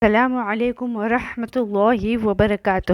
السلام علیکم ورحمۃ اللہ وبرکاتہ۔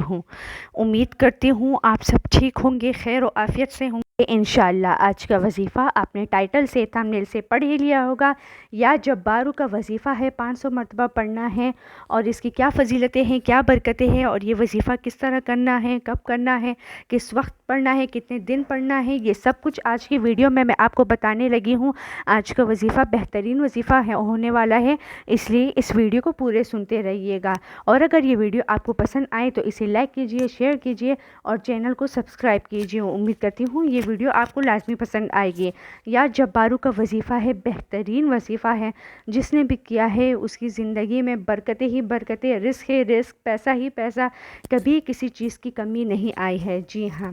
امید کرتی ہوں آپ سب ٹھیک ہوں گے، خیر و عافیت سے ہوں گے انشاءاللہ۔ آج کا وظیفہ آپ نے ٹائٹل سے تھمبنیل سے پڑھ ہی لیا ہوگا۔ یا جبارو کا وظیفہ ہے، 500 مرتبہ پڑھنا ہے، اور اس کی کیا فضیلتیں ہیں، کیا برکتیں ہیں، اور یہ وظیفہ کس طرح کرنا ہے، کب کرنا ہے، کس وقت پڑھنا ہے، کتنے دن پڑھنا ہے، یہ سب کچھ آج کی ویڈیو میں آپ کو بتانے لگی ہوں۔ آج کا وظیفہ بہترین وظیفہ ہونے والا ہے، اس لیے اس ویڈیو کو پورے سنتے رہیے گا۔ اور اگر یہ ویڈیو آپ کو پسند آئے تو اسے لائک کیجئے، شیئر کیجئے اور چینل کو سبسکرائب کیجئے۔ امید کرتی ہوں یہ ویڈیو آپ کو لازمی پسند آئے گی۔ یا جبارو کا وظیفہ ہے، بہترین وظیفہ ہے، جس نے بھی کیا ہے اس کی زندگی میں برکتیں ہی برکتیں، رزق ہی رزق، پیسہ ہی پیسہ، کبھی کسی چیز کی کمی نہیں آئی ہے۔ جی ہاں،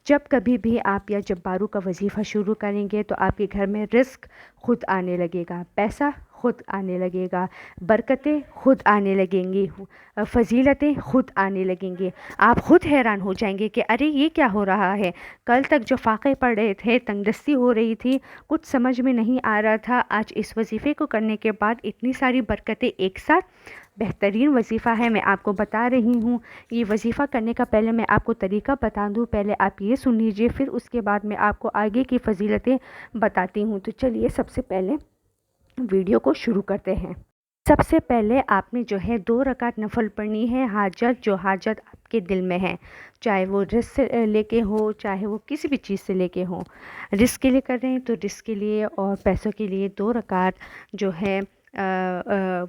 جب کبھی بھی آپ یا جبارو کا وظیفہ شروع کریں گے تو آپ کے گھر میں رزق خود آنے لگے گا، پیسہ خود آنے لگے گا، برکتیں خود آنے لگیں گی، فضیلتیں خود آنے لگیں گی۔ آپ خود حیران ہو جائیں گے کہ ارے یہ کیا ہو رہا ہے، کل تک جو فاقے پڑ رہے تھے، تنگ دستی ہو رہی تھی، کچھ سمجھ میں نہیں آ رہا تھا، آج اس وظیفے کو کرنے کے بعد اتنی ساری برکتیں ایک ساتھ۔ بہترین وظیفہ ہے، میں آپ کو بتا رہی ہوں۔ یہ وظیفہ کرنے کا پہلے میں آپ کو طریقہ بتا دوں، پہلے آپ یہ سن لیجئے، پھر اس کے بعد میں آپ کو آگے کی فضیلتیں بتاتی ہوں۔ تو چلیے سب سے پہلے ویڈیو کو شروع کرتے ہیں۔ سب سے پہلے آپ نے جو ہے 2 رکعت نفل پڑھنی ہے، جو حاجت آپ کے دل میں ہے، چاہے وہ رزق سے لے کے ہو، چاہے وہ کسی بھی چیز سے لے کے ہو۔ رزق کے لیے کر رہے ہیں تو رزق کے لیے، اور پیسوں کے لیے 2 رکعت جو ہے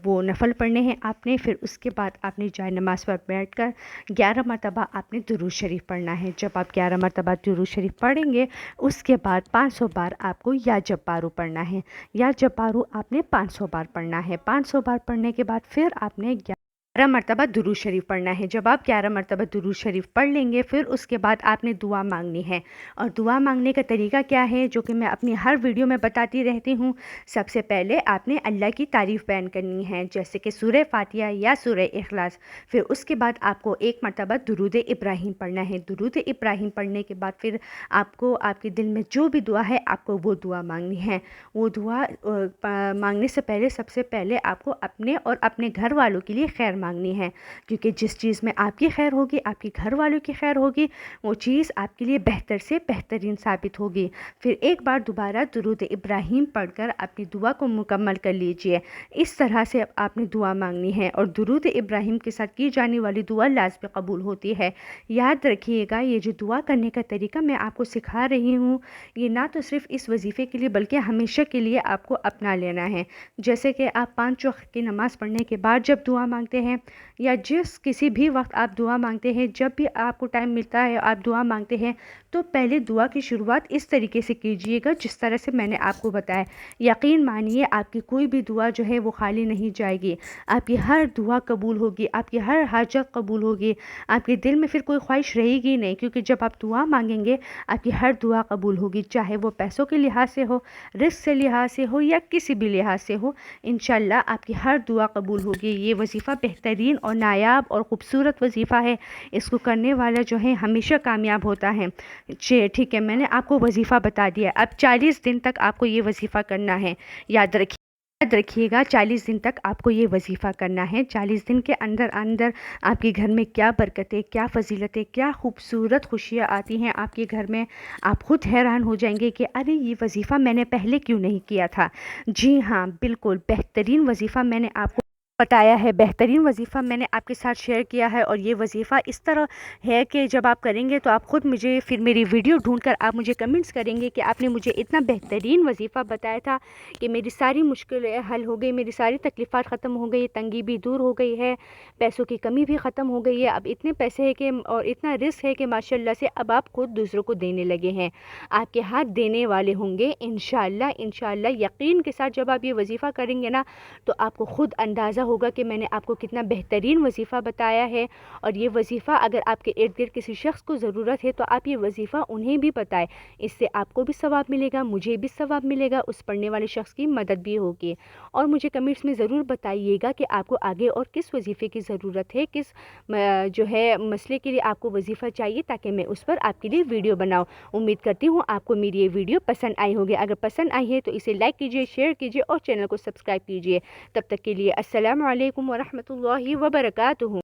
وہ نفل پڑھنے ہیں آپ نے۔ پھر اس کے بعد آپ نے جائے نماز پر بیٹھ کر 11 مرتبہ آپ نے درود شریف پڑھنا ہے۔ جب آپ 11 مرتبہ درود شریف پڑھیں گے، اس کے بعد 500 بار آپ کو یا جبارو پڑھنا ہے۔ یا جبارو آپ نے 500 بار پڑھنا ہے۔ 500 بار پڑھنے کے بعد پھر آپ نے 11 مرتبہ درود شریف پڑھنا ہے۔ جب آپ 11 مرتبہ درود شریف پڑھ لیں گے، پھر اس کے بعد آپ نے دعا مانگنی ہے۔ اور دعا مانگنے کا طریقہ کیا ہے، جو کہ میں اپنی ہر ویڈیو میں بتاتی رہتی ہوں۔ سب سے پہلے آپ نے اللہ کی تعریف بیان کرنی ہے، جیسے کہ سورہ فاتحہ یا سورہ اخلاص۔ پھر اس کے بعد آپ کو 1 مرتبہ درود ابراہیم پڑھنا ہے۔ درود ابراہیم پڑھنے کے بعد پھر آپ کو آپ کے دل میں جو بھی دعا ہے، آپ کو وہ دعا مانگنی ہے۔ وہ دعا مانگنے سے پہلے سب سے پہلے آپ کو اپنے اور اپنے گھر والوں کے لیے خیر مانگنی ہے، کیونکہ جس چیز میں آپ کی خیر ہوگی، آپ کے گھر والوں کی خیر ہوگی، وہ چیز آپ کے لیے بہتر سے بہترین ثابت ہوگی۔ پھر ایک بار دوبارہ درود ابراہیم پڑھ کر اپنی دعا کو مکمل کر لیجئے۔ اس طرح سے آپ نے دعا مانگنی ہے، اور درود ابراہیم کے ساتھ کی جانے والی دعا لازمی قبول ہوتی ہے۔ یاد رکھیے گا، یہ جو دعا کرنے کا طریقہ میں آپ کو سکھا رہی ہوں، یہ نہ تو صرف اس وظیفے کے لیے بلکہ ہمیشہ کے لیے آپ کو اپنا لینا ہے۔ جیسے کہ آپ 5 وقت کی نماز پڑھنے کے بعد جب دعا مانگتے ہیں، یا کسی بھی وقت آپ دعا مانگتے ہیں، جب بھی آپ کو ٹائم ملتا ہے آپ دعا مانگتے ہیں، تو پہلے دعا کی شروعات اس طریقے سے کیجئے گا جس طرح سے میں نے آپ کو بتایا۔ یقین مانیے آپ کی کوئی بھی دعا جو ہے وہ خالی نہیں جائے گی، آپ کی ہر دعا قبول ہوگی، آپ کی ہر حاجت قبول ہوگی، آپ کے دل میں پھر کوئی خواہش رہے گی نہیں، کیونکہ جب آپ دعا مانگیں گے آپ کی ہر دعا قبول ہوگی، چاہے وہ پیسوں کے لحاظ سے ہو، رزق سے لحاظ سے ہو، یا کسی بھی لحاظ سے ہو، انشاءاللہ آپ کی ہر دعا قبول ہوگی۔ یہ وظیفہ بہترین اور نایاب اور خوبصورت وظیفہ ہے، اس کو کرنے والا جو ہے ہمیشہ کامیاب ہوتا ہے۔ ٹھیک ہے، میں نے آپ کو وظیفہ بتا دیا، اب 40 دن تک آپ کو یہ وظیفہ کرنا ہے۔ یاد رکھیے گا، 40 دن تک آپ کو یہ وظیفہ کرنا ہے۔ 40 دن کے اندر آپ کے گھر میں کیا برکتیں، کیا فضیلتیں، کیا خوبصورت خوشیاں آتی ہیں آپ کے گھر میں، آپ خود حیران ہو جائیں گے کہ ارے یہ وظیفہ میں نے پہلے کیوں نہیں کیا تھا۔ جی ہاں، بالکل بہترین وظیفہ میں نے آپ کو بتایا ہے، بہترین وظیفہ میں نے آپ کے ساتھ شیئر کیا ہے، اور یہ وظیفہ اس طرح ہے کہ جب آپ کریں گے تو آپ خود مجھے پھر میری ویڈیو ڈھونڈ کر آپ مجھے کمنٹس کریں گے کہ آپ نے مجھے اتنا بہترین وظیفہ بتایا تھا کہ میری ساری مشکلیں حل ہو گئی، میری ساری تکلیفات ختم ہو گئی، تنگی بھی دور ہو گئی ہے، پیسوں کی کمی بھی ختم ہو گئی ہے، اب اتنے پیسے ہے کہ اور اتنا رزق ہے کہ ماشاءاللہ سے اب آپ خود دوسروں کو دینے لگے ہیں، آپ کے ہاتھ دینے والے ہوں گے انشاءاللہ یقین کے ساتھ۔ جب آپ یہ وظیفہ کریں گے نا تو آپ کو خود اندازہ ہوگا کہ میں نے آپ کو کتنا بہترین وظیفہ بتایا ہے۔ اور یہ وظیفہ اگر آپ کے ارد گرد کسی شخص کو ضرورت ہے تو آپ یہ وظیفہ انہیں بھی بتائیں، اس سے آپ کو بھی ثواب ملے گا، مجھے بھی ثواب ملے گا، اس پڑھنے والے شخص کی مدد بھی ہوگی۔ اور مجھے کمنٹس میں ضرور بتائیے گا کہ آپ کو آگے اور کس وظیفے کی ضرورت ہے، کس جو ہے مسئلے کے لیے آپ کو وظیفہ چاہیے، تاکہ میں اس پر آپ کے لیے ویڈیو بناؤں۔ امید کرتی ہوں آپ کو میری یہ ویڈیو پسند آئی ہوگی۔ اگر پسند آئی ہے تو اسے لائک کیجئے، شیئر کیجئے اور چینل کو سبسکرائب کیجئے۔ تب تک کے لیے السلام السلام علیکم ورحمۃ اللہ وبرکاتہ.